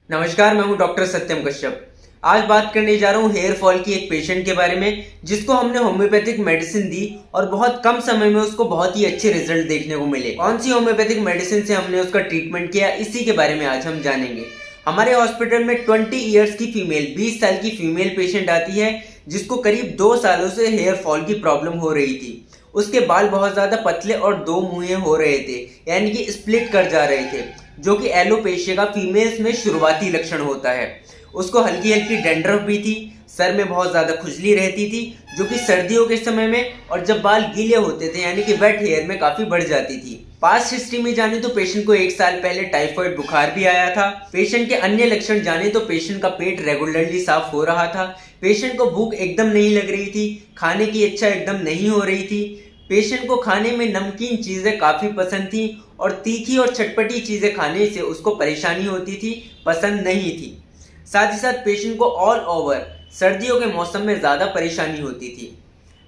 नमस्कार, मैं हूं डॉक्टर सत्यम कश्यप। आज बात करने जा रहा हूं हेयर फॉल की एक पेशेंट के बारे में जिसको हमने होम्योपैथिक मेडिसिन दी और बहुत कम समय में उसको बहुत ही अच्छे रिजल्ट देखने को मिले। कौन सी होम्योपैथिक मेडिसिन से हमने उसका ट्रीटमेंट किया, इसी के बारे में आज हम जानेंगे। हमारे हॉस्पिटल में 20 ईयर्स की फीमेल, 20 साल की फीमेल पेशेंट आती है जिसको करीब 2 सालों से हेयर फॉल की प्रॉब्लम हो रही थी। उसके बाल बहुत ज्यादा पतले और दो मुंहे हो रहे थे, यानी कि स्प्लिट कर जा रहे थे, जो कि एलोपेशिया का फीमेल्स में शुरुआती लक्षण होता है। उसको हल्की हल्की डैंड्रफ भी थी, सर में बहुत ज्यादा खुजली रहती थी, जो कि सर्दियों के समय में और जब बाल गीले होते थे यानी कि वेट हेयर में काफी बढ़ जाती थी। पास्ट हिस्ट्री में जाने तो पेशेंट को 1 साल पहले टाइफाइड बुखार भी आया था। पेशेंट के अन्य लक्षण जाने तो पेशेंट का पेट रेगुलरली साफ हो रहा था, पेशेंट को भूख एकदम नहीं लग रही थी, खाने की इच्छा एकदम नहीं हो रही थी, पेशेंट को खाने में नमकीन चीजें काफी पसंद थी और तीखी और चटपटी चीजें खाने से उसको परेशानी होती थी, पसंद नहीं थी। साथ ही साथ पेशेंट को ऑल ओवर सर्दियों के मौसम में ज्यादा परेशानी होती थी।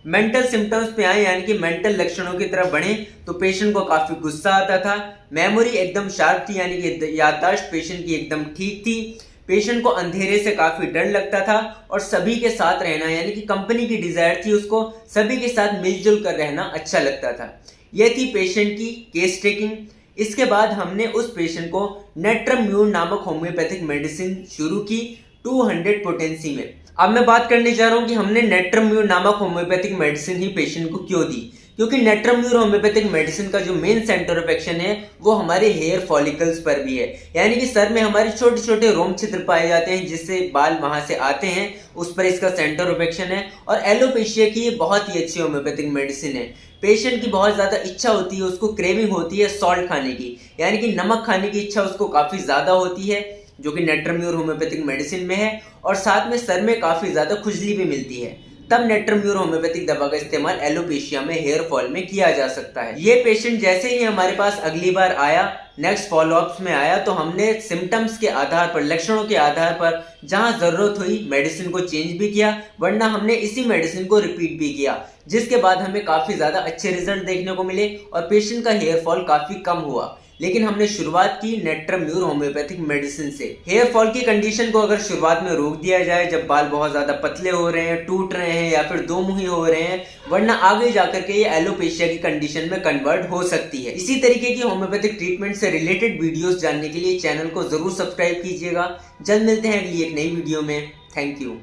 मेंटल सिम्टम्स पे आए यानी कि मेंटल लक्षणों की तरफ बढ़े तो पेशेंट को काफी गुस्सा आता था, मेमोरी एकदम शार्प थी यानी कि याददाश्त पेशेंट की एकदम ठीक थी, पेशेंट को अंधेरे से काफी डर लगता था और सभी के साथ रहना यानी कि कंपनी की डिजायर थी, उसको सभी के साथ मिलजुल कर रहना अच्छा लगता था। यह थी पेशेंट की केस टेकिंग। इसके बाद हमने उस पेशेंट को नेट्रम्यून नामक होम्योपैथिक मेडिसिन शुरू की 200 पोटेंसी में। अब मैं बात करने जा रहा हूं कि हमने नेट्रम्यून नामक होम्योपैथिक मेडिसिन ही पेशेंट को क्यों दी। क्योंकि नेट्रम्यूर होम्योपैथिक मेडिसिन का जो मेन सेंटर ऑफ एक्शन है वो हमारे हेयर फॉलिकल्स पर भी है, यानी कि सर में हमारे छोटे छोटे रोम छिद्र पाए जाते हैं जिससे बाल वहां से आते हैं, उस पर इसका सेंटर ऑफ एक्शन है। और एलोपेशिया की ये बहुत ही अच्छी होम्योपैथिक मेडिसिन है। पेशेंट की बहुत ज्यादा इच्छा होती है, उसको क्रेविंग होती है सॉल्ट खाने की, यानी कि नमक खाने की इच्छा उसको काफी ज्यादा होती है, जो कि नेट्रम्यूर होम्योपैथिक मेडिसिन में है। और साथ में सर में काफी ज्यादा खुजली भी मिलती है, तब नेट्रम्यूर होम्योपैथिक दवा का इस्तेमाल एलोपेशिया में हेयर फॉल में किया जा सकता है। ये पेशेंट जैसे ही हमारे पास अगली बार आया, नेक्स्ट फॉलोअप्स में आया, तो हमने सिम्टम्स के आधार पर, लक्षणों के आधार पर जहां जरूरत हुई मेडिसिन को चेंज भी किया, वरना हमने इसी मेडिसिन को रिपीट भी किया, जिसके बाद हमें काफी ज्यादा अच्छे रिजल्ट देखने को मिले और पेशेंट का हेयर फॉल काफी कम हुआ। लेकिन हमने शुरुआत की नेट्रम्यूर होम्योपैथिक मेडिसिन से। हेयर फॉल की कंडीशन को अगर शुरुआत में रोक दिया जाए, जब बाल बहुत ज्यादा पतले हो रहे हैं, टूट रहे हैं या फिर दो मुही हो रहे हैं, वरना आगे जाकर के ये एलोपेशिया की कंडीशन में कन्वर्ट हो सकती है। इसी तरीके की होम्योपैथिक ट्रीटमेंट से रिलेटेड वीडियोस जानने के लिए चैनल को जरूर सब्सक्राइब कीजिएगा। जल्द मिलते हैं अगली एक नई वीडियो में। Thank you.